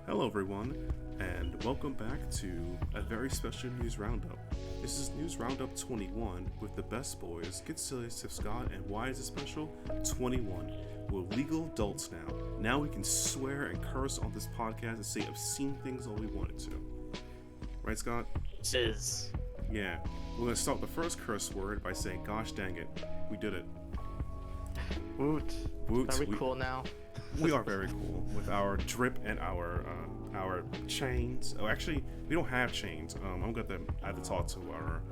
Hello everyone, and welcome back to a very special news roundup. This is News Roundup 21 with the best boys, GetSelious SithScott, and why is it special? 21. We're legal adults now. Now we can swear and curse on this podcast and say obscene things all we wanted to. Right, Scott? Is. Yeah. We're going to start with the first curse word by saying, gosh dang it, we did it. Woot. Woot. Are we cool now? We are very cool with our drip and our chains. Oh, actually, we don't have chains. I'm gonna have to talk to our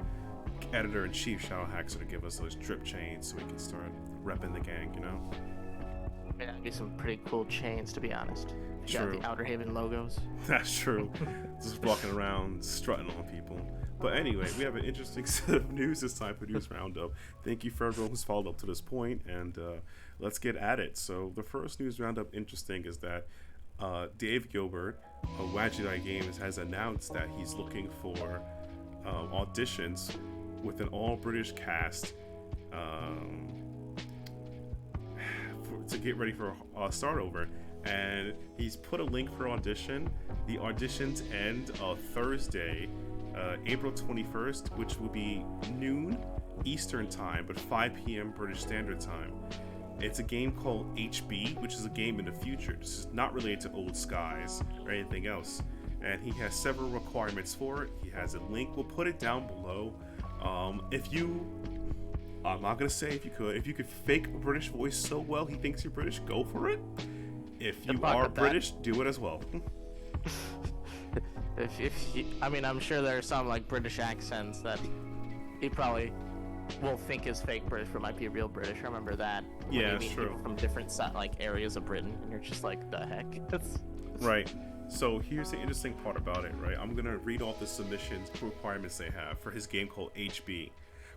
editor-in-chief, Shadow Haxer, to give us those drip chains so we can start repping the gang, you know? Yeah, that'd be some pretty cool chains, to be honest. You True. got the Outer Haven logos. That's true. Just walking around, strutting on people. But anyway, we have an interesting set of news this time for News Roundup. Thank you for everyone who's followed up to this point, and let's get at it. So the first News Roundup interesting is that Dave Gilbert of Waggedy Games has announced that he's looking for auditions with an all-British cast to get ready for a start over. And he's put a link for audition. The auditions end Thursday, April 21st, which will be noon Eastern time, but 5 p.m. British Standard Time. It's a game called HB, which is a game in the future. This is not related to Old Skies or anything else. And he has several requirements for it. He has a link. We'll put it down below. I'm not going to say if you could fake a British voice so well he thinks you're British, go for it. If you are British, do it as well. I'm sure there are some like British accents that he probably will think is fake British, but might be real British. I remember that. Yeah, true. People from different areas of Britain, and you're just like, the heck. Right. So here's the interesting part about it, right? I'm gonna read off the submissions requirements they have for his game called HB,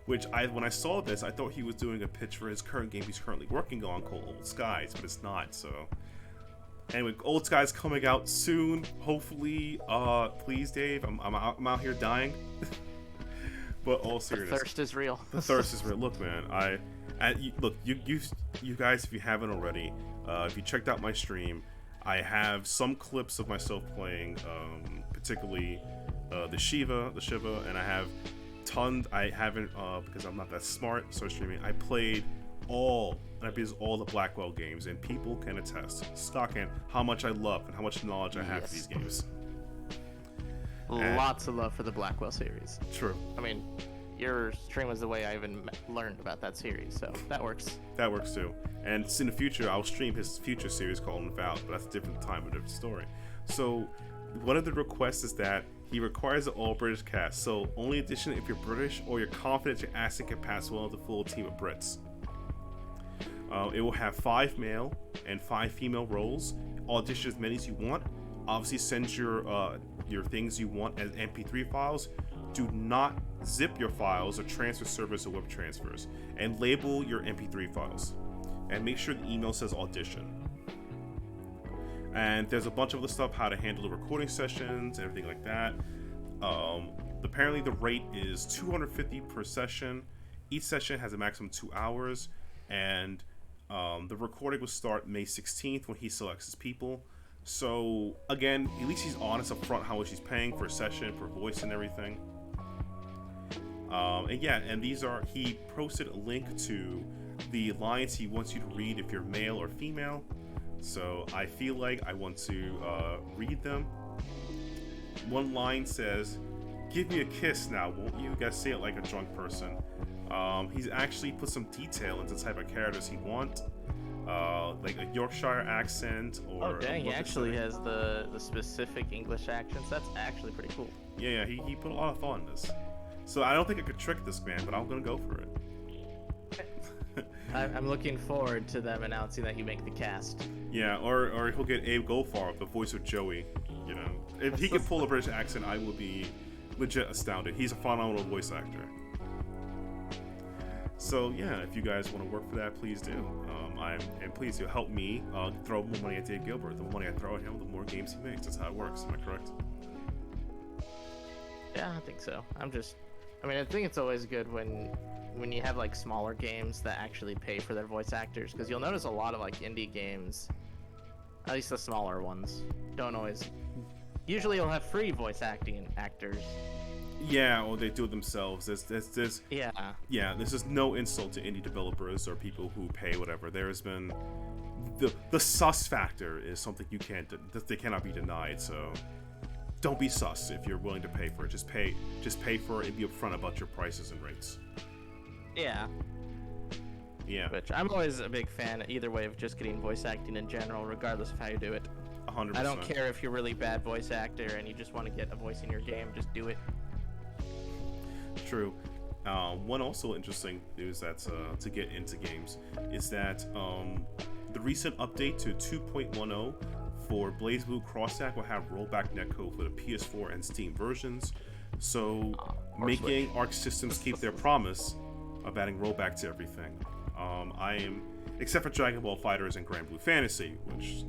which when I saw this, I thought he was doing a pitch for his current game he's currently working on called Old Skies, but it's not. So anyway, Old Skies coming out soon, hopefully. Please, Dave, I'm out here dying. But all seriousness, the thirst is real. The thirst is real. Look, man, you guys, if you haven't already, if you checked out my stream, I have some clips of myself playing, particularly the Shiva, and I have tons. I haven't because I'm not that smart. So streaming, I played all the Blackwell games, and people can attest, Scott can, how much I love and how much knowledge I have of these games. Lots of love for the Blackwell series. True. I mean, your stream was the way I even learned about that series, so that works. That works too. And in the future, I'll stream his future series called Unvowed, but that's a different time, a different story. So one of the requests is that he requires an all-British cast, so only audition if you're British or you're confident your accent can pass well with a full team of Brits. It will have 5 male and 5 female roles. Audition as many as you want. Obviously, send your things you want as MP3 files. Do not zip your files or transfer servers or web transfers, and label your MP3 files. And make sure the email says audition. And there's a bunch of other stuff, how to handle the recording sessions and everything like that. Apparently the rate is $250 per session. Each session has a maximum 2 hours, and the recording will start May 16th when he selects his people. So again, at least he's honest up front how much he's paying for a session, for voice and everything. He posted a link to the lines he wants you to read if you're male or female. So I feel like I want to read them. One line says, "Give me a kiss now, won't you?" You guys say it like a drunk person. He's actually put some detail into the type of characters he wants. Like a Yorkshire accent, or oh dang, he actually has the specific English accents. That's actually pretty cool. Yeah, he put a lot of thought in this. So I don't think I could trick this man, but I'm gonna go for it. I'm looking forward to them announcing that you make the cast. Yeah, or he'll get Abe Goldfarb, the voice of Joey. You know, if he can pull a British accent, I will be legit astounded. He's a phenomenal voice actor. So yeah, if you guys want to work for that, please do. And please do help me throw more money at Dave Gilbert. The more money I throw at him, the more games he makes. That's how it works. Am I correct? Yeah, I think so. I think it's always good when you have like smaller games that actually pay for their voice actors, because you'll notice a lot of like indie games At least the smaller ones don't always. Usually, you'll have free voice acting actors. Yeah, or they do it themselves. There's Yeah. This is no insult to indie developers or people who pay whatever. There has been the sus factor is something they cannot be denied. So don't be sus if you're willing to pay for it. Just pay for it and be upfront about your prices and rates. Yeah. Yeah. Which I'm always a big fan either way of just getting voice acting in general, regardless of how you do it. 100%. I don't care if you're a really bad voice actor and you just want to get a voice in your game, just do it. True. One also interesting news that's to get into games is that the recent update to 2.10 for Blazblue Crosstack will have rollback netcode for the PS4 and Steam versions. So making Switch. Arc Systems keep their promise of adding rollback to everything. I am, except for Dragon Ball FighterZ and Grand Blue Fantasy, which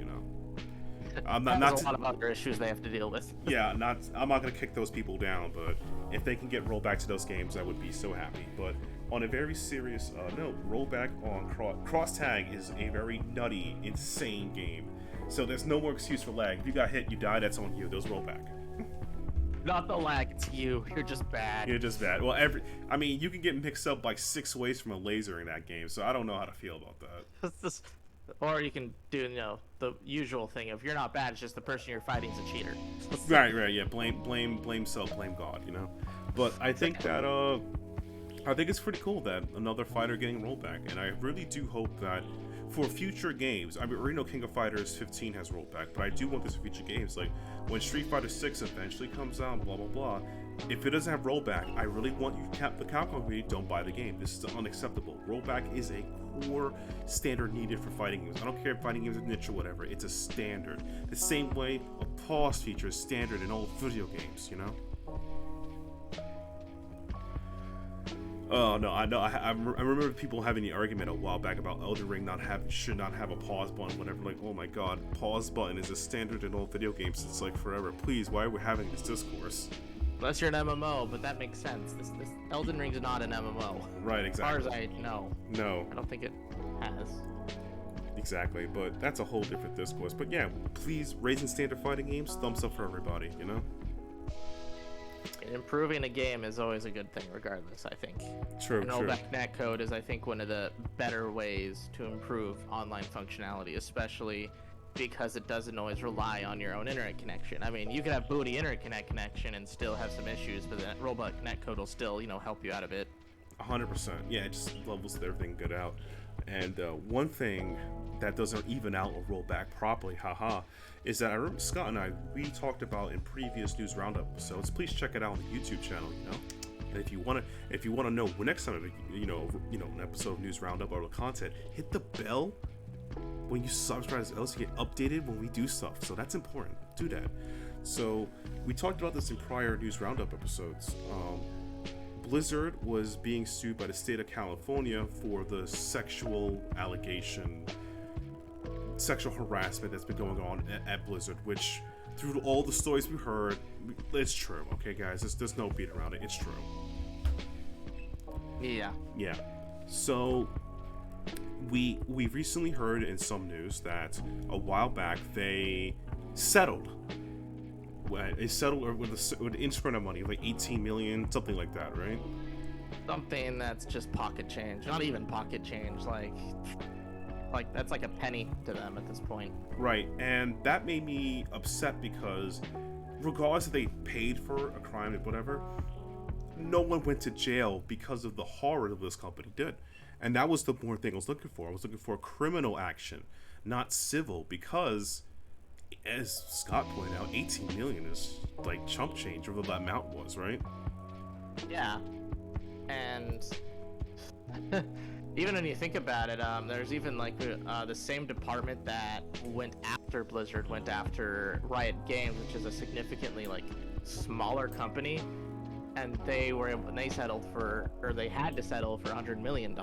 I'm not There's a lot of other issues they have to deal with. I'm not gonna kick those people down, but if they can get rollback to those games, I would be so happy. But on a very serious note, rollback on Cross Tag is a very nutty, insane game. So there's no more excuse for lag. If you got hit, you died. That's on you. Those rollback. Not the lag, it's you. You're just bad. You're just bad. Well, you can get mixed up like 6 ways from a laser in that game. So I don't know how to feel about that. Or you can do, the usual thing of you're not bad, it's just the person you're fighting is a cheater. Right, yeah. Blame self, blame God, But I think that I think it's pretty cool that another fighter getting rollback, and I really do hope that for future games, I mean, we already know King of Fighters 15 has rollback, but I do want this for future games. Like when Street Fighter 6 eventually comes out, blah blah blah. If it doesn't have rollback, I really want you, the Capcom community, don't buy the game. This is unacceptable. Rollback is a core standard needed for fighting games. I don't care if fighting games are niche or whatever. It's a standard. The same way a pause feature is standard in all video games. Oh no, I know. I remember people having the argument a while back about Elden Ring should not have a pause button, whatever. Like, oh my god, pause button is a standard in all video games. It's like forever. Please, why are we having this discourse? Unless you're an MMO, but that makes sense. This Elden Ring's not an MMO. Right, exactly. As far as I know. No. I don't think it has. Exactly, but that's a whole different discourse. But yeah, please, raising standard fighting games, thumbs up for everybody, Improving a game is always a good thing, regardless, I think. True. Rollback netcode is, I think, one of the better ways to improve online functionality, especially because it doesn't always rely on your own internet connection. I mean, you can have booty internet connection and still have some issues, but then rollback netcode will still, help you out a bit. 100%. Yeah, it just levels everything good out. And one thing that doesn't even out a rollback properly, is that I remember Scott and we talked about in previous news roundup episodes. Please check it out on the YouTube channel. And if you want to know when next time an episode of news roundup or content, hit the bell when you subscribe to us to get updated when we do stuff. So that's important. Do that. So we talked about this in prior news roundup episodes. Blizzard was being sued by the state of California for the sexual harassment that's been going on at Blizzard, which through all the stories we heard, it's true. Okay, guys, there's no beat around it. It's true. Yeah. So we recently heard in some news that a while back they settled. They settled with an instrument of money, like 18 million, something like that, right? Something that's just pocket change. Not even pocket change, like that's like a penny to them at this point. Right, and that made me upset because regardless if they paid for a crime or whatever, no one went to jail because of the horror that this company did. And that was the more thing I was looking for. I was looking for criminal action, not civil, because as Scott pointed out, 18 million is like chump change, whatever that amount was, right? Yeah. And even when you think about it, there's even like the same department that went after Blizzard went after Riot Games, which is a significantly like smaller company, and they had to settle for $100 million.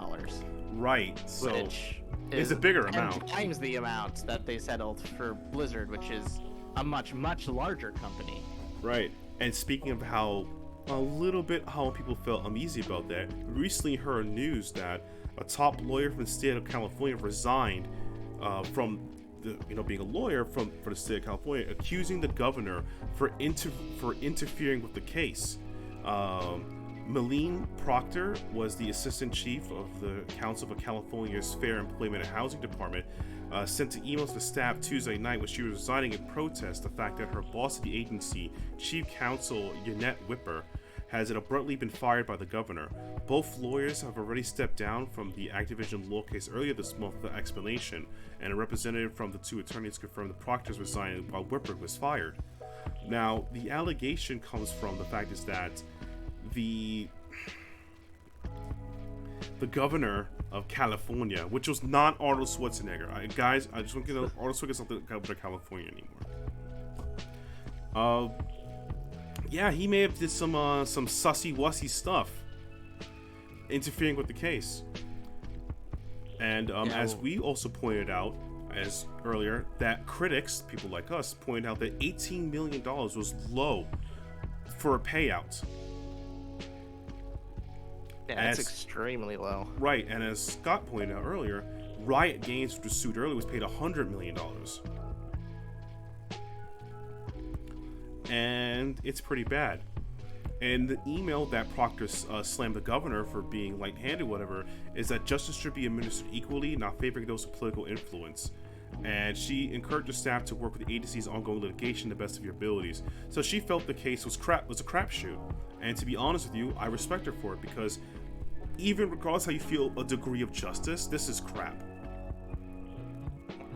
Right. So which is a bigger amount. 10 times the amount that they settled for Blizzard, which is a much, much larger company. Right. And speaking of how people felt uneasy about that, we recently heard news that a top lawyer from the state of California resigned from being a lawyer for the state of California, accusing the governor for interfering with the case. Malene Proctor was the assistant chief of the Council for California's Fair Employment and Housing Department, sent an email to the staff Tuesday night when she was resigning in protest the fact that her boss at the agency, Chief Counsel Yannette Whipper, has abruptly been fired by the governor. Both lawyers have already stepped down from the Activision law case earlier this month with an explanation, and a representative from the two attorneys confirmed that Proctor's resigning while Whipper was fired. Now, the allegation comes from the fact is that the governor of California, which was not Arnold Schwarzenegger. Guys, I just want to get Arnold Schwarzenegger's not the governor of California anymore. Yeah, he may have did some sussy-wussy stuff, interfering with the case. And as we also pointed out as earlier, that critics, people like us, pointed out that $18 million was low for a payout. Yeah, that's extremely low. Right, and as Scott pointed out earlier, Riot Games, which was sued earlier, was paid $100 million. And it's pretty bad. And the email that Proctor slammed the governor for being light-handed, whatever, is that justice should be administered equally, not favoring those with political influence. And she encouraged the staff to work with the agency's ongoing litigation to the best of your abilities. So she felt the case was a crapshoot. And to be honest with you, I respect her for it, because even regardless how you feel a degree of justice, this is crap.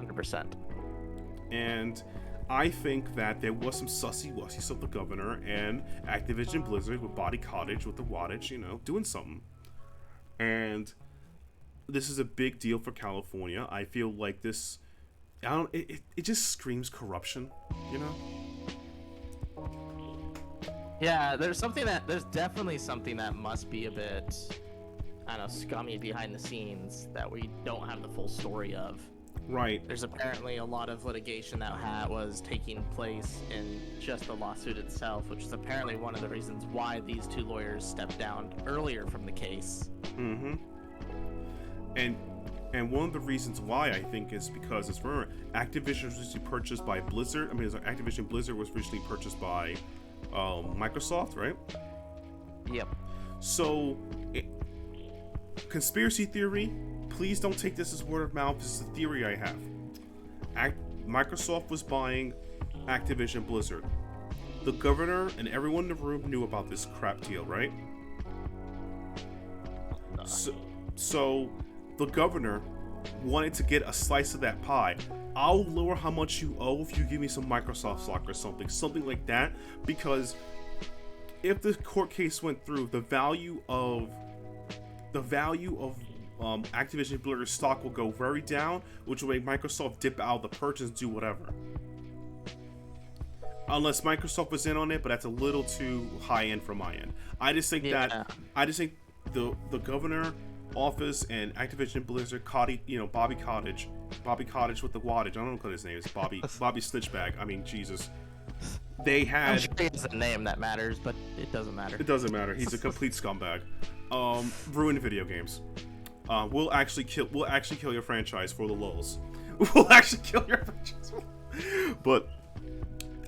100%. And I think that there was some sussy-wussies of the governor and Activision Blizzard with Body Cottage, with the wattage, doing something. And this is a big deal for California. I feel like this, it just screams corruption, Yeah, there's definitely something that must be a bit, scummy behind the scenes that we don't have the full story of. Right. There's apparently a lot of litigation that was taking place in just the lawsuit itself, which is apparently one of the reasons why these two lawyers stepped down earlier from the case. Mm-hmm. And one of the reasons why, I think, is because, as remember, Activision was originally purchased by Blizzard. Activision Blizzard was originally purchased by Microsoft, right? Yep. So, conspiracy theory, please don't take this as word of mouth. This is a theory I have. Microsoft was buying Activision Blizzard. The governor and everyone in the room knew about this crap deal, right? So the governor wanted to get a slice of that pie. I'll lower how much you owe if you give me some Microsoft stock or something like that, because if the court case went through, the value of Activision Blizzard stock will go very down, which will make Microsoft dip out of the purchase and do whatever. Unless Microsoft was in on it, but that's a little too high end for my end. I just think the governor office and Activision Blizzard, Bobby Cottage with the wattage. I don't know what his name is. Bobby Snitchbag. I mean, Jesus. They had. I'm sure it's a name that matters, but it doesn't matter. It doesn't matter. He's a complete scumbag. Ruined video games. We'll actually kill your franchise for the lulz. We'll actually kill your franchise. But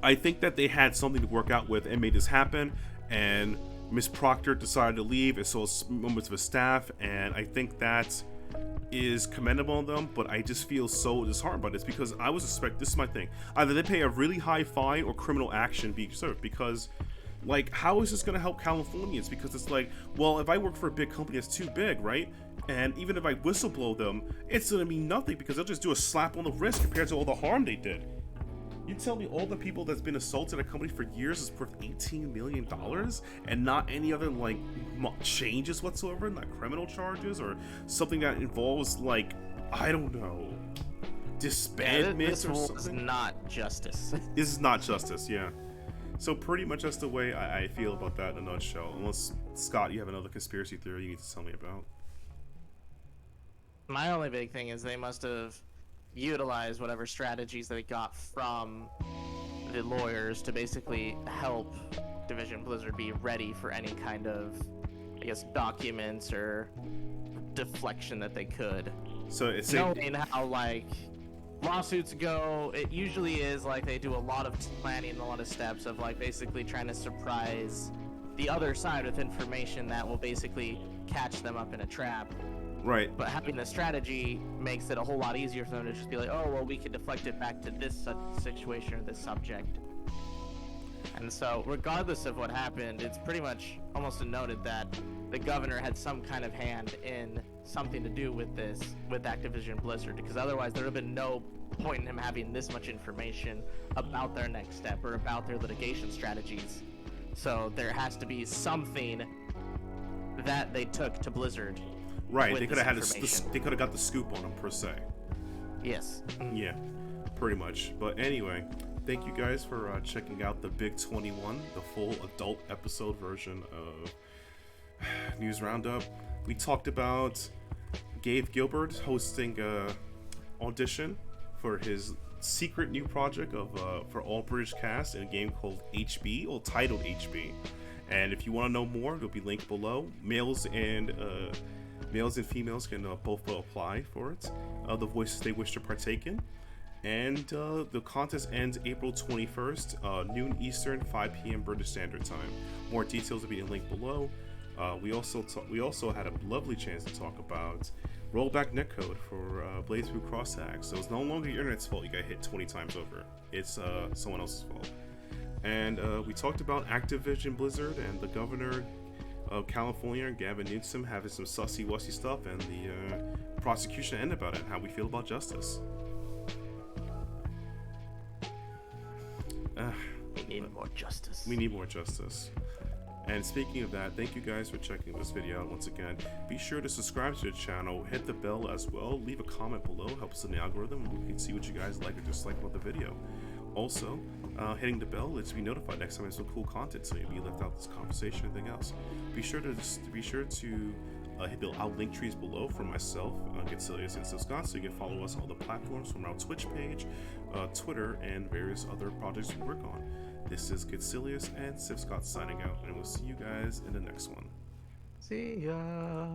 I think that they had something to work out with and made this happen. And Miss Proctor decided to leave, and so members of his staff. And I think that is commendable on them. But I just feel so disheartened by this, because I was expecting, this is my thing, either they pay a really high fine or criminal action be served, because. Like, how is this going to help Californians? Because it's like, well, if I work for a big company that's too big, right? And even if I whistleblow them, it's going to mean nothing, because they'll just do a slap on the wrist compared to all the harm they did. You tell me all the people that's been assaulted at a company for years is worth $18 million and not any other, like, changes whatsoever, not criminal charges or something that involves, like, I don't know, disbandment or something? This is not justice. This is not justice, yeah. So pretty much that's the way I feel about that in a nutshell. Unless, Scott, you have another conspiracy theory you need to tell me about. My only big thing is they must have utilized whatever strategies they got from the lawyers to basically help Activision Blizzard be ready for any kind of, I guess, documents or deflection that they could. So it's knowing how, like, lawsuits go, it usually is like they do a lot of planning and a lot of steps of like basically trying to surprise the other side with information that will basically catch them up in a trap. Right. But having the strategy makes it a whole lot easier for them to just be like, oh, well, we can deflect it back to this situation or this subject. And so, regardless of what happened, it's pretty much almost noted that the governor had some kind of hand in something to do with this, with Activision Blizzard, because otherwise there would have been no point in him having this much information about their next step or about their litigation strategies. So there has to be something that they took to Blizzard. Right, they could have they could have got the scoop on him per se. Yes. Yeah, pretty much. But anyway, thank you guys for checking out the Big 21, the full adult episode version of News Roundup. We talked about Gabe Gilbert hosting a audition for his secret new project of for all British cast in a game called HB, or titled HB. And if you want to know more, it'll be linked below. Males and females can both apply for it. The voices they wish to partake in. And the contest ends April 21st, noon Eastern, 5 p.m. British Standard Time. More details will be linked below. We also had a lovely chance to talk about Rollback Netcode for Blazblue crosshags. So it's no longer your internet's fault you got hit 20 times over. It's someone else's fault. And we talked about Activision Blizzard and the governor of California, Gavin Newsom, having some sussy-wussy stuff, and the prosecution end about it, and how we feel about justice. We need more justice. We need more justice. And speaking of that, thank you guys for checking this video out once again. Be sure to subscribe to the channel, hit the bell as well, leave a comment below, helps in the algorithm, and we can see what you guys like or dislike about the video. Also, hitting the bell lets you be notified next time I have some cool content, so you'll be left out of this conversation or anything else. Be sure to hit the link trees below for myself, GetSelious SithScott, so you can follow us on all the platforms from our Twitch page, Twitter, and various other projects we work on. This is GetSelious and SithScott signing out, and we'll see you guys in the next one. See ya.